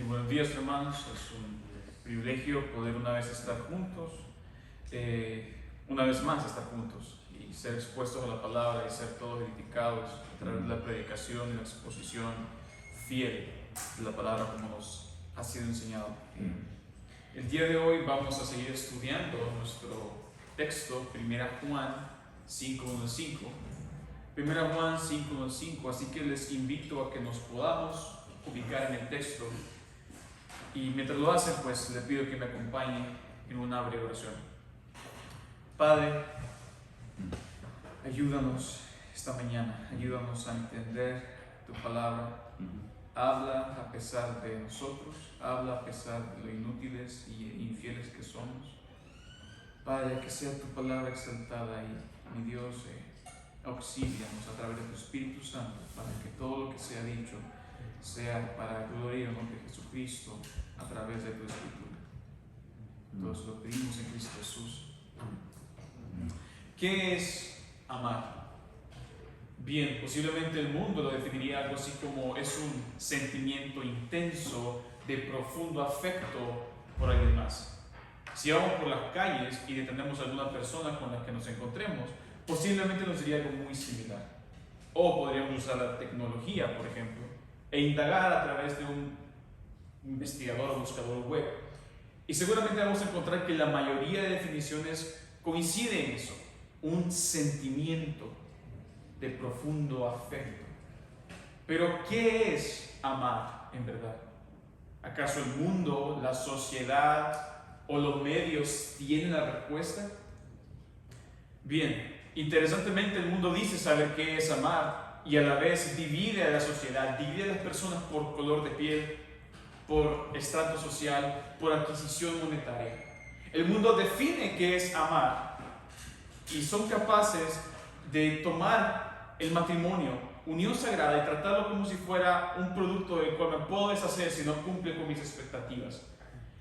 Buenos días, hermanos. Es un privilegio poder una vez estar juntos, una vez más estar juntos y ser expuestos a la palabra y ser todos edificados a través de la predicación y la exposición fiel de la palabra como nos ha sido enseñado. El día de hoy vamos a seguir estudiando nuestro texto, 1 Juan 5:1-5. 1 Juan 5:1-5, así que les invito a que nos podamos ubicar en el texto. Y mientras lo hacen, pues les pido que me acompañen en una breve oración. Padre, ayúdanos esta mañana, ayúdanos a entender tu palabra. Habla a pesar de nosotros, habla a pesar de lo inútiles y infieles que somos. Padre, que sea tu palabra exaltada y mi Dios, auxílianos a través de tu Espíritu Santo para que todo lo que sea dicho sea para la gloria y honor de Jesucristo a través de tu Escritura. Todos lo pedimos en Cristo Jesús. ¿Qué es amar? Bien, posiblemente el mundo lo definiría algo así como es un sentimiento intenso de profundo afecto por alguien más. Si vamos por las calles y detenemos a alguna persona con la que nos encontremos, posiblemente nos diría algo muy similar. O podríamos usar la tecnología, por ejemplo, e indagar a través de un investigador o buscador web. Y seguramente vamos a encontrar que la mayoría de definiciones coinciden en eso, un sentimiento de profundo afecto. Pero, ¿qué es amar en verdad? ¿Acaso el mundo, la sociedad o los medios tienen la respuesta? Bien, interesantemente el mundo dice saber qué es amar y a la vez divide a la sociedad, divide a las personas por color de piel, por estrato social, por adquisición monetaria. El mundo define qué es amar y son capaces de tomar el matrimonio, unión sagrada, y tratarlo como si fuera un producto del cual me puedo deshacer si no cumple con mis expectativas.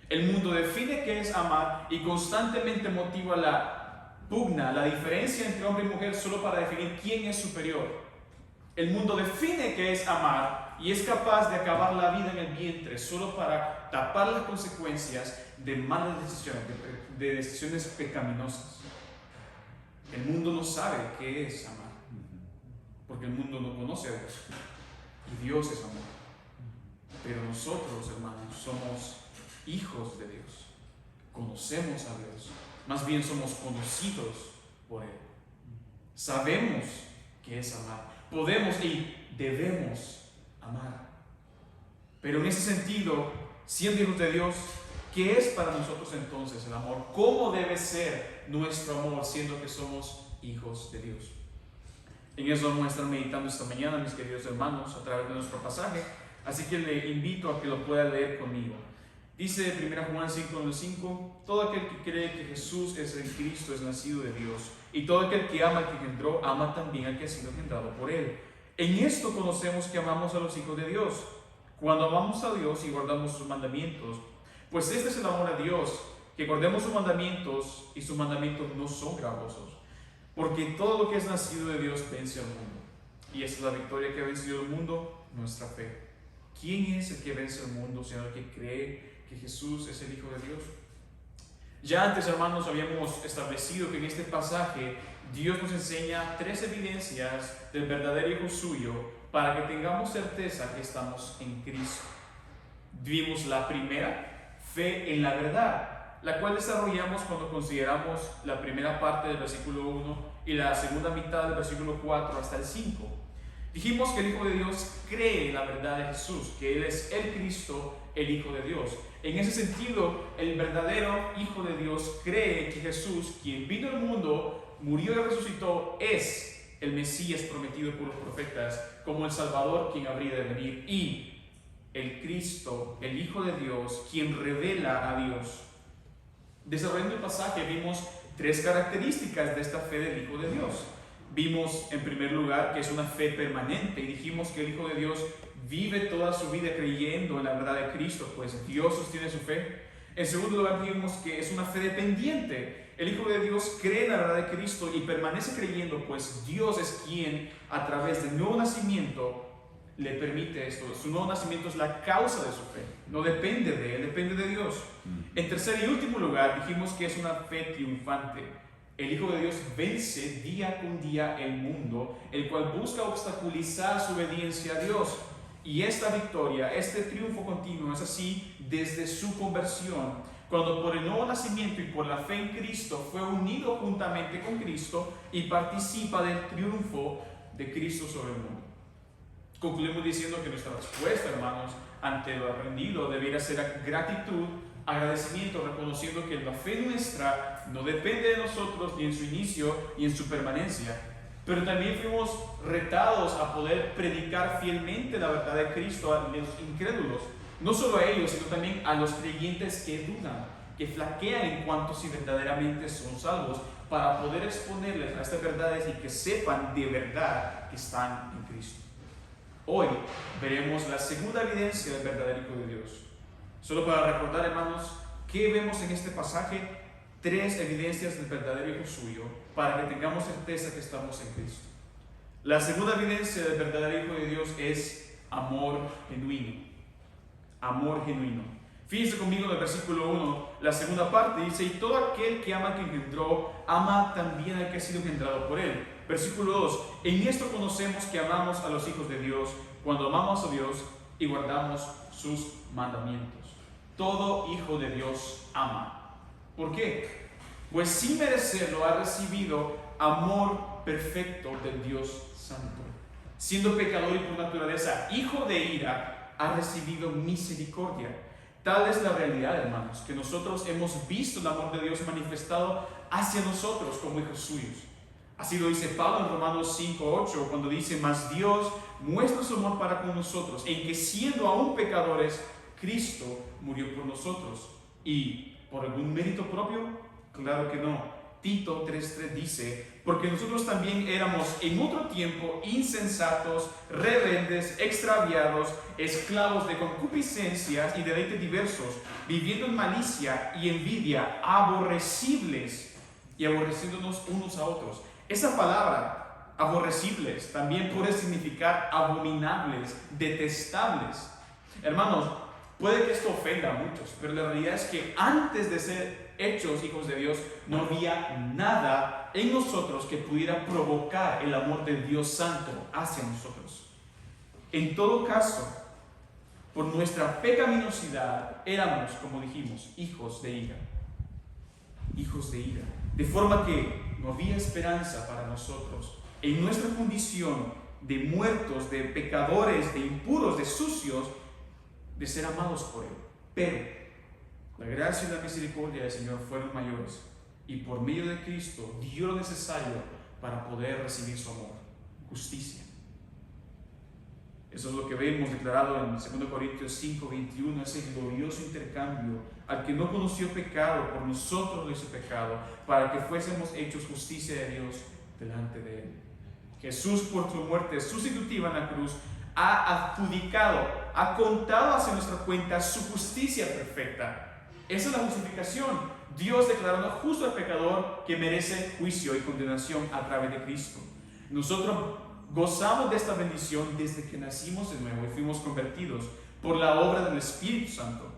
El mundo define qué es amar y constantemente motiva la pugna, la diferencia entre hombre y mujer solo para definir quién es superior. El mundo define qué es amar y es capaz de acabar la vida en el vientre solo para tapar las consecuencias de malas decisiones, de decisiones pecaminosas. El mundo no sabe qué es amar, porque el mundo no conoce a Dios, y Dios es amor. Pero nosotros, hermanos, somos hijos de Dios, conocemos a Dios, más bien somos conocidos por Él. Sabemos qué es amar, podemos y debemos amar. Pero en ese sentido, siendo hijos de Dios, ¿qué es para nosotros entonces el amor? ¿Cómo debe ser nuestro amor siendo que somos hijos de Dios? En eso vamos a estar meditando esta mañana, mis queridos hermanos, a través de nuestro pasaje. Así que le invito a que lo pueda leer conmigo. Dice 1 Juan 5:5: todo aquel que cree que Jesús es el Cristo es nacido de Dios, y todo aquel que ama al que engendró, ama también al que ha sido engendrado por Él. En esto conocemos que amamos a los hijos de Dios, cuando amamos a Dios y guardamos sus mandamientos. Pues este es el amor a Dios, que guardemos sus mandamientos, y sus mandamientos no son gravosos. Porque todo lo que es nacido de Dios vence al mundo. Y esta es la victoria que ha vencido el mundo, nuestra fe. ¿Quién es el que vence al mundo, sino el que cree que Jesús es el Hijo de Dios? Ya antes, hermanos, habíamos establecido que en este pasaje Dios nos enseña 3 evidencias del verdadero Hijo suyo para que tengamos certeza que estamos en Cristo. Vimos la primera, fe en la verdad, la cual desarrollamos cuando consideramos la primera parte del versículo 1 y la segunda mitad del versículo 4 hasta el 5. Dijimos que el Hijo de Dios cree en la verdad de Jesús, que Él es el Cristo, el Hijo de Dios. En ese sentido, el verdadero Hijo de Dios cree que Jesús, quien vino al mundo, murió y resucitó, es el Mesías prometido por los profetas como el Salvador quien habría de venir, y el Cristo, el Hijo de Dios, quien revela a Dios. Desarrollando el pasaje vimos 3 características de esta fe del Hijo de Dios. Vimos en primer lugar que es una fe permanente y dijimos que el Hijo de Dios vive toda su vida creyendo en la verdad de Cristo, pues Dios sostiene su fe. En segundo lugar vimos que es una fe dependiente. El Hijo de Dios cree en la verdad de Cristo y permanece creyendo, pues Dios es quien a través del nuevo nacimiento le permite esto. Su nuevo nacimiento es la causa de su fe. No depende de él, depende de Dios. En tercer y último lugar, dijimos que es una fe triunfante. El Hijo de Dios vence día con día el mundo, el cual busca obstaculizar su obediencia a Dios. Y esta victoria, este triunfo continuo es así desde su conversión, cuando por el nuevo nacimiento y por la fe en Cristo fue unido juntamente con Cristo y participa del triunfo de Cristo sobre el mundo. Concluimos diciendo que nuestra respuesta, hermanos, ante lo aprendido debiera ser gratitud, agradecimiento, reconociendo que la fe nuestra no depende de nosotros ni en su inicio ni en su permanencia. Pero también fuimos retados a poder predicar fielmente la verdad de Cristo a los incrédulos. No solo a ellos, sino también a los creyentes que dudan, que flaquean en cuanto si verdaderamente son salvos, para poder exponerles a estas verdades y que sepan de verdad que están en Cristo. Hoy veremos la segunda evidencia del verdadero Hijo de Dios. Solo para recordar, hermanos, ¿qué vemos en este pasaje? 3 evidencias del verdadero Hijo suyo, para que tengamos certeza que estamos en Cristo. La segunda evidencia del verdadero Hijo de Dios es amor genuino. Amor genuino. Fíjense conmigo en el versículo 1, la segunda parte dice: y todo aquel que ama al que engendró, ama también al que ha sido engendrado por él. Versículo 2, en esto conocemos que amamos a los hijos de Dios, cuando amamos a Dios y guardamos sus mandamientos. Todo hijo de Dios ama. ¿Por qué? Pues sin merecerlo ha recibido amor perfecto del Dios Santo. Siendo pecador y por naturaleza hijo de ira, ha recibido misericordia. Tal es la realidad, hermanos, que nosotros hemos visto el amor de Dios manifestado hacia nosotros como hijos suyos. Así lo dice Pablo en Romanos 5:8, cuando dice: mas Dios muestra su amor para con nosotros, en que siendo aún pecadores, Cristo murió por nosotros. ¿Y por algún mérito propio? Claro que no. Tito 3:3 dice: porque nosotros también éramos en otro tiempo insensatos, rebeldes, extraviados, esclavos de concupiscencias y deleites diversos, viviendo en malicia y envidia, aborrecibles y aborreciéndonos unos a otros. Esa palabra, aborrecibles, también puede significar abominables, detestables. Hermanos, puede que esto ofenda a muchos, pero la realidad es que antes de ser hechos hijos de Dios, no había nada en nosotros que pudiera provocar el amor del Dios Santo hacia nosotros. En todo caso, por nuestra pecaminosidad, éramos, como dijimos, hijos de ira. Hijos de ira. De forma que no había esperanza para nosotros. En nuestra condición de muertos, de pecadores, de impuros, de sucios, de ser amados por Él. Pero la gracia y la misericordia del Señor fueron mayores, y por medio de Cristo dio lo necesario para poder recibir su amor, justicia. Eso es lo que vemos declarado en 2 Corintios 5:21, ese glorioso intercambio: al que no conoció pecado, por nosotros lo hizo pecado, para que fuésemos hechos justicia de Dios delante de Él. Jesús, por su muerte sustitutiva en la cruz, ha adjudicado, ha contado hacia nuestra cuenta su justicia perfecta. Esa es la justificación. Dios declarando justo al pecador que merece juicio y condenación a través de Cristo. Nosotros gozamos de esta bendición desde que nacimos de nuevo y fuimos convertidos por la obra del Espíritu Santo,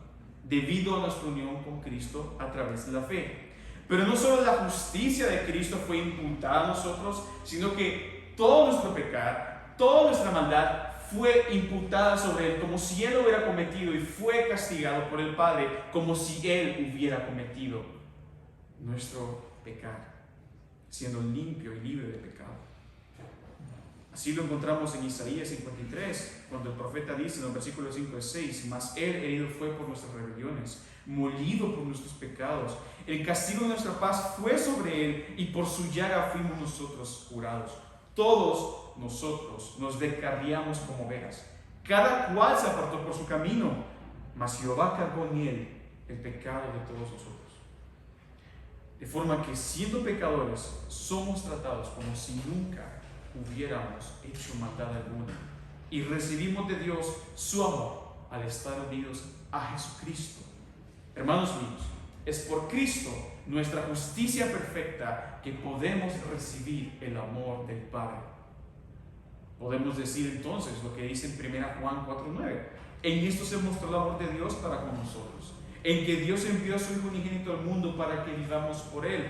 debido a nuestra unión con Cristo a través de la fe. Pero no solo la justicia de Cristo fue imputada a nosotros, sino que todo nuestro pecado, toda nuestra maldad fue imputada sobre Él, como si Él lo hubiera cometido, y fue castigado por el Padre como si Él hubiera cometido nuestro pecado, siendo limpio y libre de pecado. Así lo encontramos en Isaías 53, cuando el profeta dice en el versículo 5 y 6: mas Él herido fue por nuestras rebeliones, molido por nuestros pecados. El castigo de nuestra paz fue sobre Él, y por su llaga fuimos nosotros curados. Todos nosotros nos descarriamos como ovejas, cada cual se apartó por su camino, mas Jehová cargó en Él el pecado de todos nosotros. De forma que, siendo pecadores, somos tratados como si nunca hubiéramos hecho maldad alguna, y recibimos de Dios su amor al estar unidos a Jesucristo. Hermanos míos, es por Cristo, nuestra justicia perfecta, que podemos recibir el amor del Padre. Podemos decir entonces lo que dice en 1 Juan 4:9. En esto se mostró el amor de Dios para con nosotros, en que Dios envió a su Hijo unigénito al mundo para que vivamos por Él.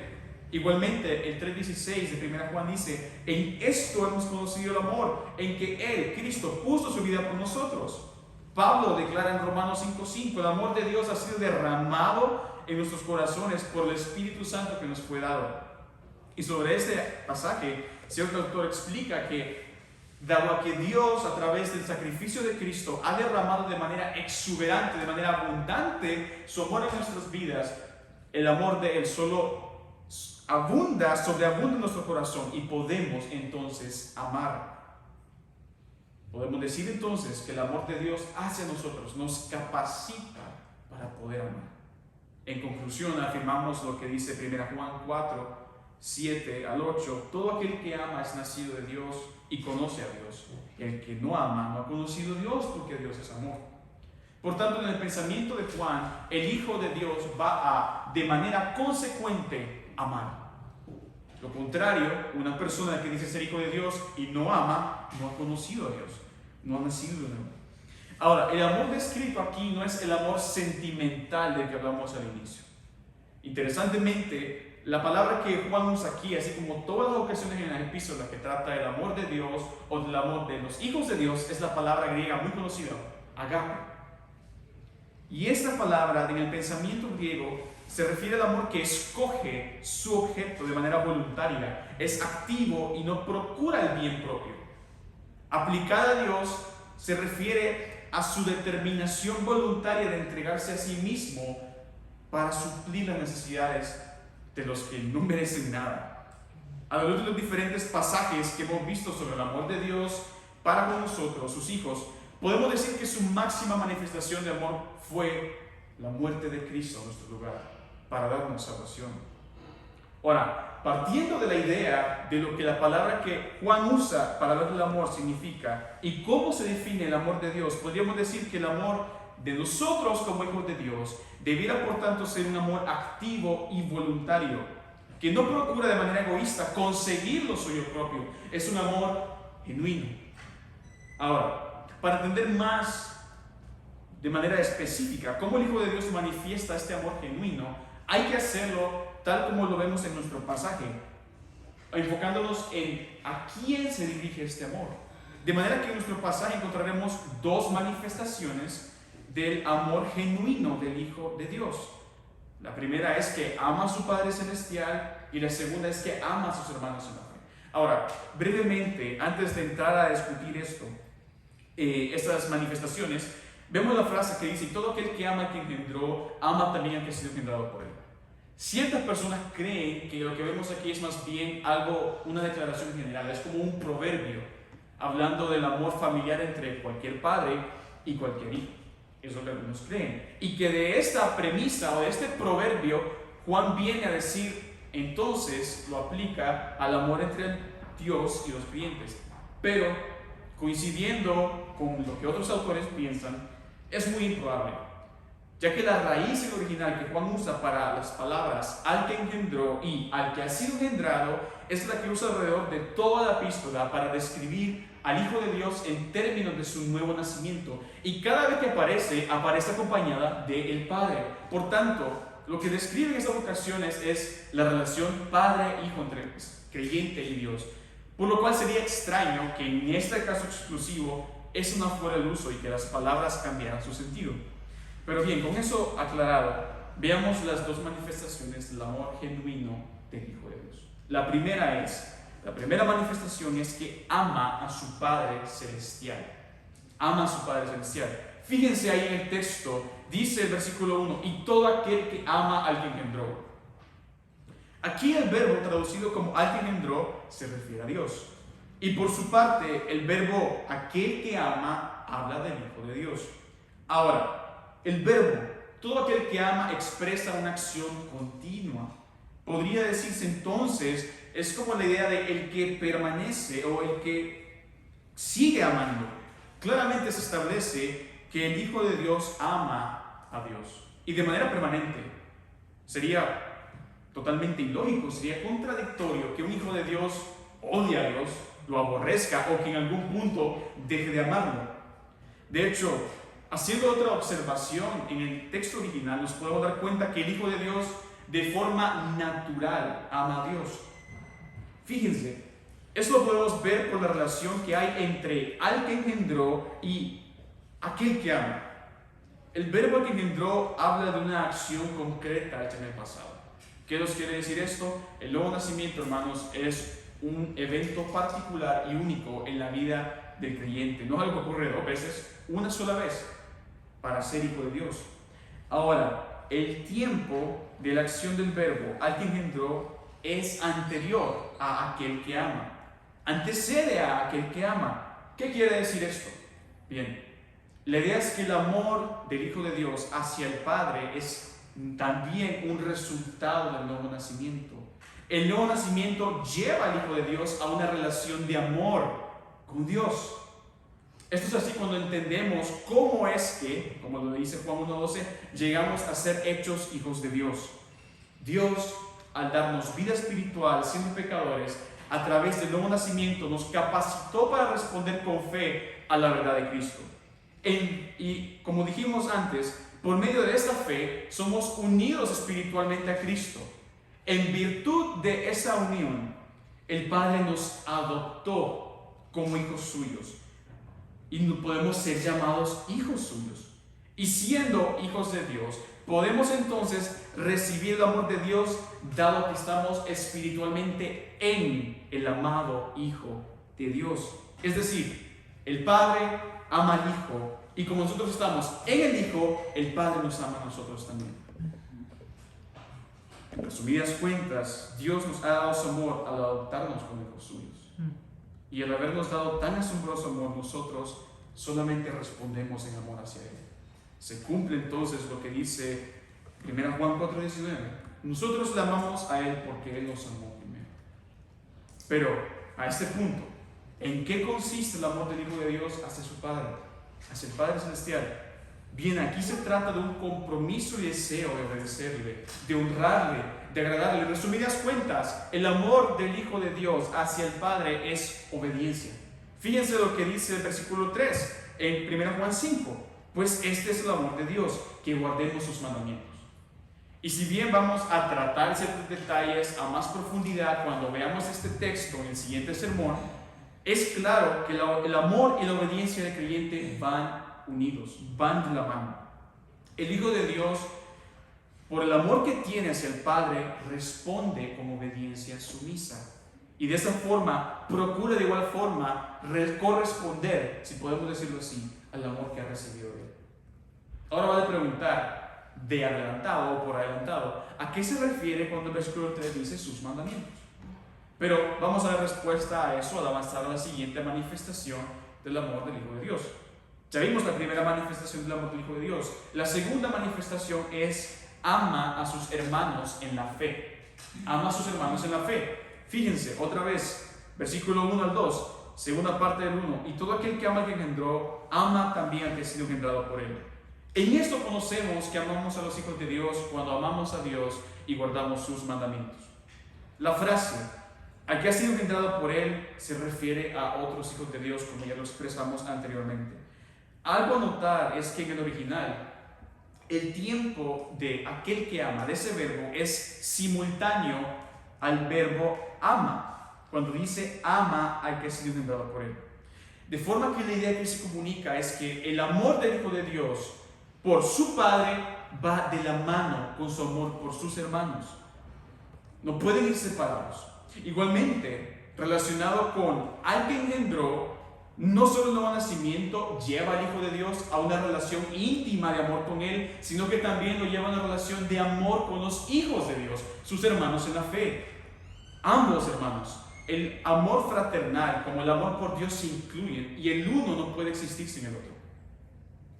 Igualmente, el 3:16 de 1 Juan dice: en esto hemos conocido el amor, en que Él, Cristo, puso su vida por nosotros. Pablo declara en Romanos 5:5: el amor de Dios ha sido derramado en nuestros corazones por el Espíritu Santo que nos fue dado. Y sobre este pasaje, cierto autor explica que, dado a que Dios, a través del sacrificio de Cristo, ha derramado de manera exuberante, de manera abundante su amor en nuestras vidas, el amor de Él solo abunda, sobreabunda en nuestro corazón y podemos entonces amar. Podemos decir entonces que el amor de Dios hacia nosotros nos capacita para poder amar. En conclusión, afirmamos lo que dice 1 Juan 4:7-8: todo aquel que ama es nacido de Dios y conoce a Dios. El que no ama no ha conocido a Dios, porque Dios es amor. Por tanto, en el pensamiento de Juan, el Hijo de Dios va a, de manera consecuente, amar. Lo contrario, una persona que dice ser hijo de Dios y no ama, no ha conocido a Dios, no ha nacido de nuevo. Ahora, el amor descrito aquí no es el amor sentimental del que hablamos al inicio. Interesantemente, la palabra que Juan usa aquí, así como todas las ocasiones en la epístola que trata del amor de Dios o del amor de los hijos de Dios, es la palabra griega muy conocida, agape. Y esta palabra, en el pensamiento griego, se refiere al amor que escoge su objeto de manera voluntaria, es activo y no procura el bien propio. Aplicada a Dios, se refiere a su determinación voluntaria de entregarse a sí mismo para suplir las necesidades de los que no merecen nada. A lo largo de los diferentes pasajes que hemos visto sobre el amor de Dios para con nosotros, sus hijos, podemos decir que su máxima manifestación de amor fue la muerte de Cristo en nuestro lugar para darnos salvación. Ahora, partiendo de la idea de lo que la palabra que Juan usa para hablar del amor significa y cómo se define el amor de Dios, podríamos decir que el amor de nosotros como hijos de Dios debiera por tanto ser un amor activo y voluntario, que no procura de manera egoísta conseguir lo suyo propio, es un amor genuino. Ahora, para entender más de manera específica cómo el Hijo de Dios manifiesta este amor genuino, hay que hacerlo tal como lo vemos en nuestro pasaje, enfocándonos en a quién se dirige este amor. De manera que en nuestro pasaje encontraremos dos manifestaciones del amor genuino del Hijo de Dios. La primera es que ama a su Padre Celestial y la segunda es que ama a sus hermanos en la fe. Ahora, brevemente, antes de entrar a discutir estas manifestaciones, vemos la frase que dice: todo aquel que ama al que engendró, ama también al que ha sido engendrado por él. Ciertas personas creen que lo que vemos aquí es más bien una declaración general, es como un proverbio, hablando del amor familiar entre cualquier padre y cualquier hijo. Eso es lo que algunos creen. Y que de esta premisa o de este proverbio, Juan viene a decir, entonces lo aplica al amor entre Dios y los creyentes. Pero, coincidiendo con lo que otros autores piensan, es muy improbable, ya que la raíz original que Juan usa para las palabras al que engendró y al que ha sido engendrado es la que usa alrededor de toda la epístola para describir al Hijo de Dios en términos de su nuevo nacimiento. Y cada vez que aparece acompañada del Padre. Por tanto, lo que describe en estas ocasiones es la relación Padre-Hijo entre creyente y Dios. Por lo cual sería extraño que en este caso exclusivo es una fuera de uso y que las palabras cambiaran su sentido. Pero bien, con eso aclarado, veamos las dos manifestaciones del amor genuino del Hijo de Dios. La primera manifestación es que ama a su Padre Celestial. Ama a su Padre Celestial. Fíjense ahí en el texto, dice el versículo 1: y todo aquel que ama al que engendró. Aquí el verbo traducido como al que engendró se refiere a Dios. Y por su parte, el verbo aquel que ama habla del Hijo de Dios. Ahora, el verbo todo aquel que ama expresa una acción continua. Podría decirse entonces, es como la idea de el que permanece o el que sigue amando. Claramente se establece que el Hijo de Dios ama a Dios y de manera permanente. Sería totalmente ilógico, sería contradictorio que un Hijo de Dios odie a Dios lo aborrezca o que en algún punto deje de amarlo. De hecho, haciendo otra observación en el texto original, nos podemos dar cuenta que el Hijo de Dios de forma natural ama a Dios. Fíjense, esto lo podemos ver por la relación que hay entre al que engendró y aquel que ama. El verbo que engendró habla de una acción concreta hecha en el pasado. ¿Qué nos quiere decir esto? El nuevo nacimiento, hermanos, es un evento particular y único en la vida del creyente. No es algo que ocurre 2 veces, una sola vez, para ser hijo de Dios. Ahora, el tiempo de la acción del verbo al que engendró es anterior a aquel que ama. Antecede a aquel que ama. ¿Qué quiere decir esto? Bien, la idea es que el amor del Hijo de Dios hacia el Padre es también un resultado del nuevo nacimiento. El nuevo nacimiento lleva al Hijo de Dios a una relación de amor con Dios. Esto es así cuando entendemos cómo es que, como lo dice Juan 1:12, llegamos a ser hechos hijos de Dios. Dios, al darnos vida espiritual siendo pecadores, a través del nuevo nacimiento nos capacitó para responder con fe a la verdad de Cristo. Y como dijimos antes, por medio de esta fe somos unidos espiritualmente a Cristo. En virtud de esa unión, el Padre nos adoptó como hijos suyos y podemos ser llamados hijos suyos. Y siendo hijos de Dios, podemos entonces recibir el amor de Dios, dado que estamos espiritualmente en el amado Hijo de Dios. Es decir, el Padre ama al Hijo, y como nosotros estamos en el Hijo, el Padre nos ama a nosotros también. En resumidas cuentas, Dios nos ha dado su amor al adoptarnos como hijos suyos. Y al habernos dado tan asombroso amor, nosotros solamente respondemos en amor hacia Él. Se cumple entonces lo que dice 1 Juan 4:19. Nosotros le amamos a Él porque Él nos amó primero. Pero a este punto, ¿en qué consiste el amor del Hijo de Dios hacia su Padre, hacia el Padre Celestial? Bien, aquí se trata de un compromiso y deseo de obedecerle, de honrarle, de agradarle. En resumidas cuentas, el amor del Hijo de Dios hacia el Padre es obediencia. Fíjense lo que dice el versículo 3 en 1 Juan 5. Pues este es el amor de Dios, que guardemos sus mandamientos. Y si bien vamos a tratar ciertos detalles a más profundidad cuando veamos este texto en el siguiente sermón, es claro que el amor y la obediencia del creyente van unidos, van de la mano. El Hijo de Dios, por el amor que tiene hacia el Padre, responde con obediencia sumisa. Y de esa forma, procura de igual forma corresponder, si podemos decirlo así, al amor que ha recibido de Él. Ahora vale preguntar, de adelantado o por adelantado, ¿a qué se refiere cuando el versículo 3 dice sus mandamientos? Pero vamos a dar respuesta a eso al avanzar a la siguiente manifestación del amor del Hijo de Dios. Ya vimos la primera manifestación del amor del Hijo de Dios. La segunda manifestación es ama a sus hermanos en la fe. Ama a sus hermanos en la fe. Fíjense, otra vez, versículo 1 al 2, segunda parte del 1. Y todo aquel que ama al que engendró, ama también al que ha sido engendrado por él. En esto conocemos que amamos a los hijos de Dios cuando amamos a Dios y guardamos sus mandamientos. La frase, al que ha sido engendrado por él, se refiere a otros hijos de Dios, como ya lo expresamos anteriormente. Algo a notar es que en el original, el tiempo de aquel que ama, de ese verbo, es simultáneo al verbo ama, cuando dice ama al que ha sido engendrado por él. De forma que la idea que se comunica es que el amor del Hijo de Dios por su Padre va de la mano con su amor por sus hermanos. No pueden ir separados. Igualmente, relacionado con al que engendró, no solo el nuevo nacimiento lleva al Hijo de Dios a una relación íntima de amor con Él, sino que también lo lleva a una relación de amor con los hijos de Dios, sus hermanos en la fe. Ambos hermanos, el amor fraternal como el amor por Dios se incluyen y el uno no puede existir sin el otro.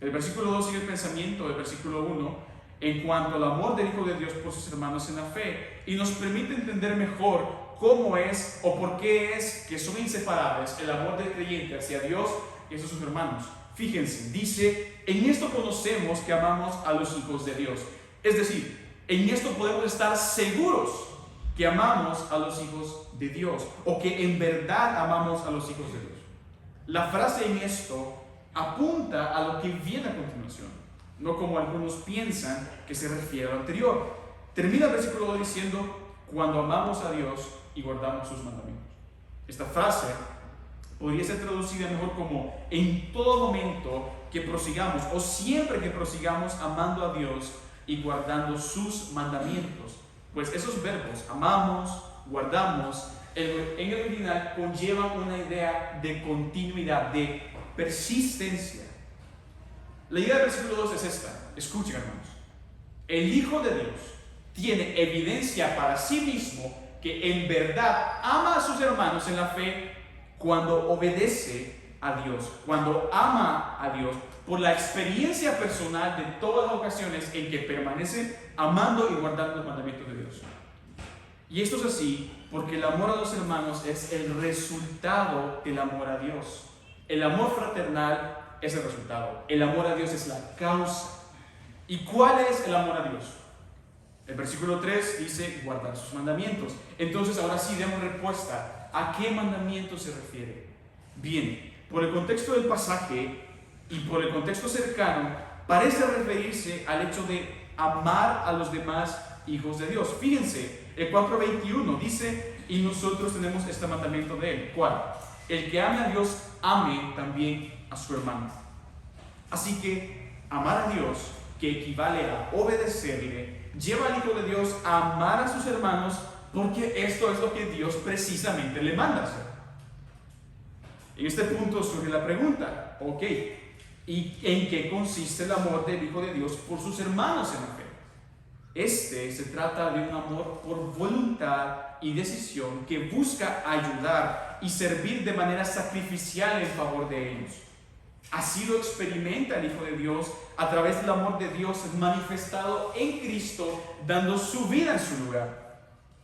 El versículo 2 sigue el pensamiento del versículo 1 en cuanto al amor del Hijo de Dios por sus hermanos en la fe y nos permite entender mejor cómo es o por qué es que son inseparables el amor del creyente hacia Dios y hacia sus hermanos. Fíjense, dice, en esto conocemos que amamos a los hijos de Dios. Es decir, en esto podemos estar seguros que amamos a los hijos de Dios, o que en verdad amamos a los hijos de Dios. La frase en esto apunta a lo que viene a continuación, no como algunos piensan que se refiere a lo anterior. Termina el versículo 2 diciendo, cuando amamos a Dios y guardamos sus mandamientos. Esta frase podría ser traducida mejor como en todo momento que prosigamos, o siempre que prosigamos amando a Dios y guardando sus mandamientos. Pues esos verbos, amamos, guardamos, en el original conllevan una idea de continuidad, de persistencia. La idea del versículo 2 es esta. Escuchen, hermanos. El Hijo de Dios tiene evidencia para sí mismo que en verdad ama a sus hermanos en la fe cuando obedece a Dios, cuando ama a Dios, por la experiencia personal de todas las ocasiones en que permanece amando y guardando los mandamientos de Dios. Y esto es así porque el amor a los hermanos es el resultado del amor a Dios. El amor fraternal es el resultado. El amor a Dios es la causa. ¿Y cuál es el amor a Dios? El versículo 3 dice guardar sus mandamientos. Entonces ahora sí demos respuesta. ¿A qué mandamiento se refiere? Bien, por el contexto del pasaje y por el contexto cercano, parece referirse al hecho de amar a los demás hijos de Dios. Fíjense, el 4:21 dice, y nosotros tenemos este mandamiento de él. ¿Cuál? El que ame a Dios, ame también a su hermano. Así que amar a Dios, que equivale a obedecerle, lleva al Hijo de Dios a amar a sus hermanos, porque esto es lo que Dios precisamente le manda hacer. En este punto surge la pregunta, ok, ¿y en qué consiste el amor del Hijo de Dios por sus hermanos en la fe? Se trata de un amor por voluntad y decisión que busca ayudar y servir de manera sacrificial en favor de ellos. Así lo experimenta el Hijo de Dios a través del amor de Dios manifestado en Cristo, dando su vida en su lugar.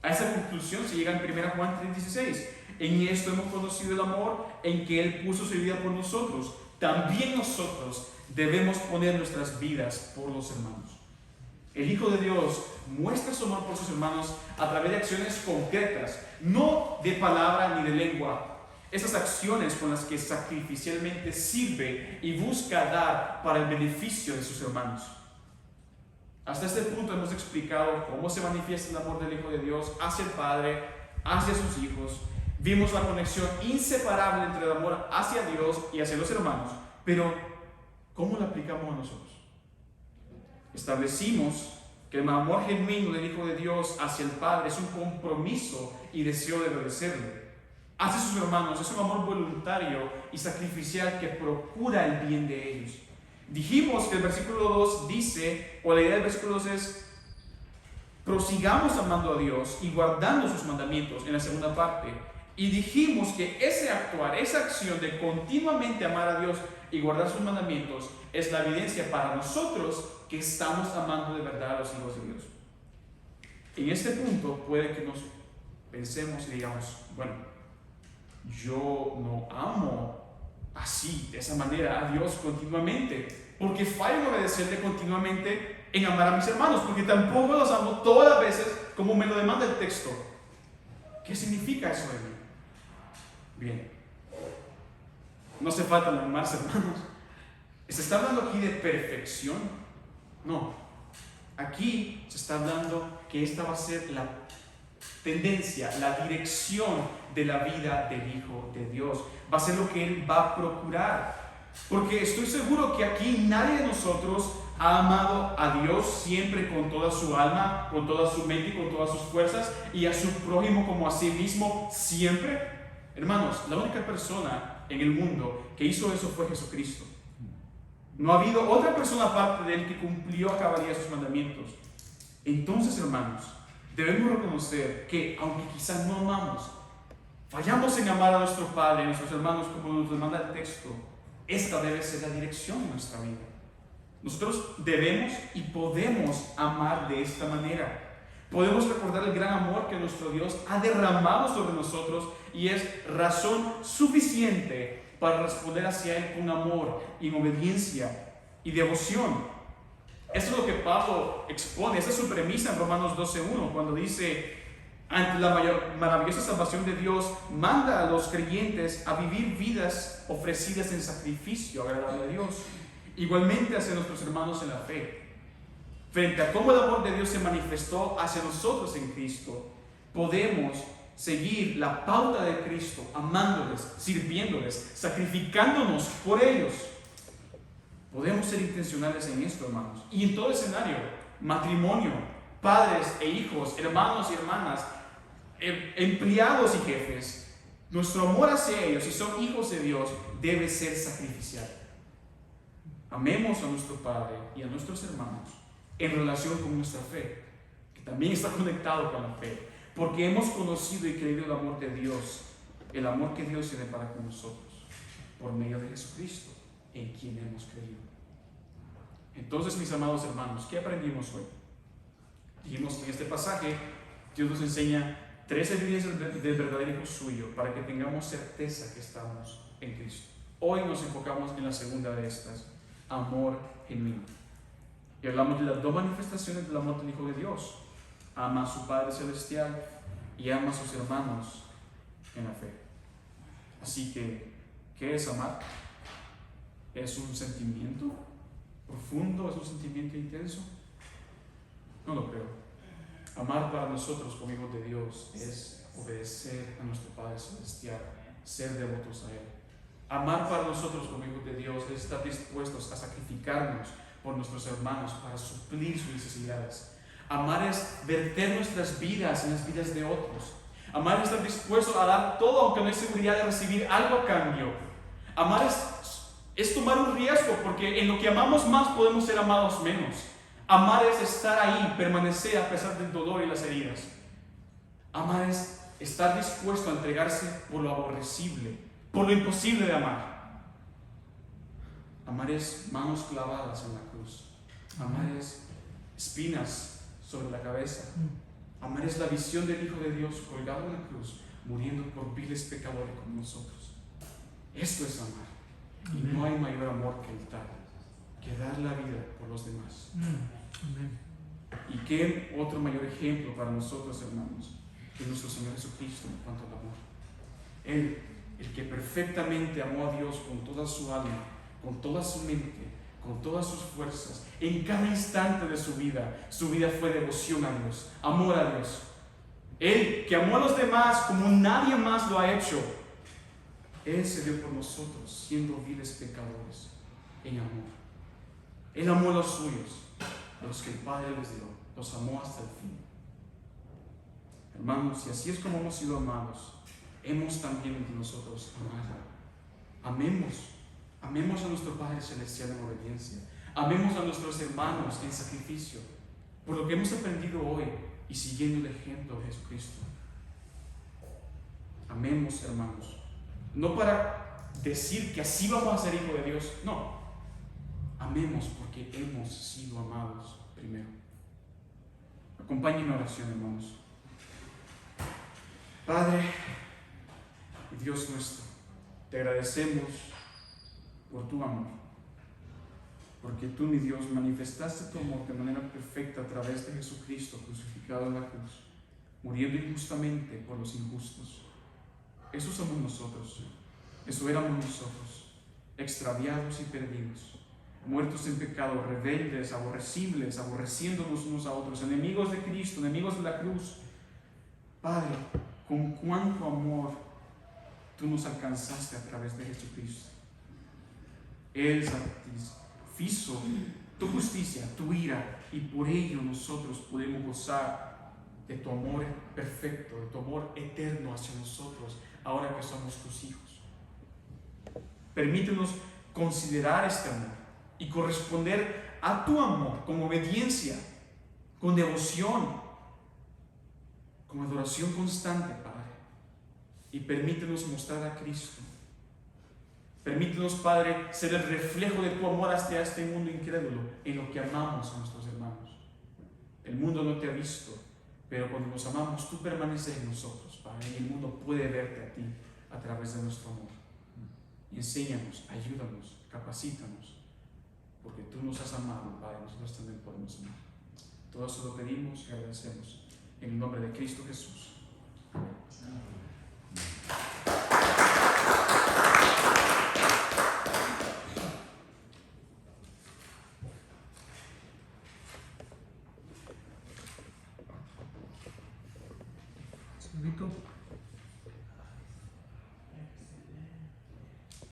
A esa conclusión se llega en 1 Juan 3:16. En esto hemos conocido el amor, en que Él puso su vida por nosotros. También nosotros debemos poner nuestras vidas por los hermanos. El Hijo de Dios muestra su amor por sus hermanos a través de acciones concretas, no de palabra ni de lengua. Esas acciones con las que sacrificialmente sirve y busca dar para el beneficio de sus hermanos. Hasta este punto hemos explicado cómo se manifiesta el amor del Hijo de Dios hacia el Padre, hacia sus hijos. Vimos la conexión inseparable entre el amor hacia Dios y hacia los hermanos. Pero, ¿cómo lo aplicamos a nosotros? Establecimos que el amor genuino del Hijo de Dios hacia el Padre es un compromiso y deseo de obedecerle. Hacia sus hermanos es un amor voluntario y sacrificial que procura el bien de ellos. Dijimos que el versículo 2 dice, o la idea del versículo 2 es, prosigamos amando a Dios y guardando sus mandamientos en la segunda parte. Y dijimos que ese actuar, esa acción de continuamente amar a Dios y guardar sus mandamientos es la evidencia para nosotros que estamos amando de verdad a los hijos de Dios. En este punto puede que nos pensemos y digamos, bueno, yo no amo así, de esa manera a Dios continuamente, porque fallo en obedecerle continuamente en amar a mis hermanos, porque tampoco los amo todas las veces como me lo demanda el texto. ¿Qué significa eso de mí? Bien, no hace falta alarmarse, hermanos. ¿Se está hablando aquí de perfección? No. Aquí se está hablando que esta va a ser la tendencia, la dirección de la vida del Hijo de Dios. Va a ser lo que Él va a procurar. Porque estoy seguro que aquí nadie de nosotros ha amado a Dios siempre con toda su alma, con toda su mente y con todas sus fuerzas, y a su prójimo como a sí mismo siempre. Hermanos, la única persona en el mundo que hizo eso fue Jesucristo. No ha habido otra persona aparte de Él que cumplió a cabalidad sus mandamientos. Entonces, hermanos, debemos reconocer que, aunque quizás no amamos, fallamos en amar a nuestro Padre, a nuestros hermanos, como nos demanda el texto, esta debe ser la dirección de nuestra vida. Nosotros debemos y podemos amar de esta manera. Podemos recordar el gran amor que nuestro Dios ha derramado sobre nosotros y es razón suficiente para responder hacia Él con amor y obediencia y devoción. Eso es lo que Pablo expone, esa es su premisa en Romanos 12:1, cuando dice, ante la maravillosa salvación de Dios, manda a los creyentes a vivir vidas ofrecidas en sacrificio agradable a Dios. Igualmente hacia nuestros hermanos en la fe. Frente a cómo el amor de Dios se manifestó hacia nosotros en Cristo, podemos seguir la pauta de Cristo, amándoles, sirviéndoles, sacrificándonos por ellos. Podemos ser intencionales en esto, hermanos. Y en todo escenario, matrimonio, padres e hijos, hermanos y hermanas, empleados y jefes, nuestro amor hacia ellos, si son hijos de Dios, debe ser sacrificial. Amemos a nuestro Padre y a nuestros hermanos en relación con nuestra fe, que también está conectado con la fe, porque hemos conocido y creído el amor de Dios, el amor que Dios tiene para con nosotros, por medio de Jesucristo, en quien hemos creído. Entonces, mis amados hermanos, ¿qué aprendimos hoy? Dijimos que en este pasaje Dios nos enseña 3 evidencias del verdadero Hijo suyo para que tengamos certeza que estamos en Cristo. Hoy nos enfocamos en la segunda de estas, amor genuino. Y hablamos de las 2 manifestaciones del amor del Hijo de Dios. Ama a su Padre Celestial y ama a sus hermanos en la fe. Así que, ¿qué es amar? ¿Es un sentimiento profundo? ¿Es un sentimiento intenso? No lo creo. Amar para nosotros como hijos de Dios es obedecer a nuestro Padre Celestial, ser devotos a Él. Amar para nosotros como hijos de Dios es estar dispuestos a sacrificarnos por nuestros hermanos para suplir sus necesidades. Amar es verter nuestras vidas en las vidas de otros. Amar es estar dispuesto a dar todo aunque no hay seguridad de recibir algo a cambio. Amar es tomar un riesgo, porque en lo que amamos más podemos ser amados menos. Amar es estar ahí, permanecer a pesar del dolor y las heridas. Amar es estar dispuesto a entregarse por lo aborrecible, por lo imposible de amar. Amar es manos clavadas en la cruz. Amar es espinas sobre la cabeza. Amar es la visión del Hijo de Dios colgado en la cruz, muriendo por viles pecadores como nosotros. Esto es amar. Y no hay mayor amor que el tal, que dar la vida por los demás. Amén. ¿Y qué otro mayor ejemplo para nosotros, hermanos, que nuestro Señor Jesucristo en cuanto al amor? Él, el que perfectamente amó a Dios con toda su alma, con toda su mente, con todas sus fuerzas, en cada instante de su vida fue devoción a Dios, amor a Dios. Él, que amó a los demás como nadie más lo ha hecho, Él se dio por nosotros, siendo viles pecadores, en amor. Él amó a los suyos, a los que el Padre les dio, los amó hasta el fin. Hermanos, y así es como hemos sido amados, hemos también entre nosotros amado. Amemos a nuestro Padre Celestial en obediencia. Amemos a nuestros hermanos en sacrificio, por lo que hemos aprendido hoy y siguiendo el ejemplo de Jesucristo. Amemos, hermanos. No para decir que así vamos a ser hijos de Dios, no. Amemos porque hemos sido amados primero. Acompáñenme en oración, hermanos. Padre y Dios nuestro, te agradecemos por tu amor, porque tú, mi Dios, manifestaste tu amor de manera perfecta a través de Jesucristo crucificado en la cruz, muriendo injustamente por los injustos. Eso somos nosotros, eso éramos nosotros, extraviados y perdidos, muertos en pecado, rebeldes, aborrecibles, aborreciéndonos unos a otros, enemigos de Cristo, enemigos de la cruz. Padre, con cuánto amor tú nos alcanzaste a través de Jesucristo. Él satisfizo tu justicia, tu ira, y por ello nosotros podemos gozar de tu amor perfecto, de tu amor eterno hacia nosotros, ahora que somos tus hijos. Permítenos considerar este amor y corresponder a tu amor con obediencia, con devoción, con adoración constante, Padre. Y permítenos mostrar a Cristo. Permítenos, Padre, ser el reflejo de tu amor hacia este mundo incrédulo en lo que amamos a nuestros hermanos. El mundo no te ha visto, pero cuando nos amamos, tú permaneces en nosotros, Padre, y el mundo puede verte a ti a través de nuestro amor. Y enséñanos, ayúdanos, capacítanos, porque tú nos has amado, Padre, nosotros también podemos amar. Todo eso lo pedimos y agradecemos en el nombre de Cristo Jesús. Saludito.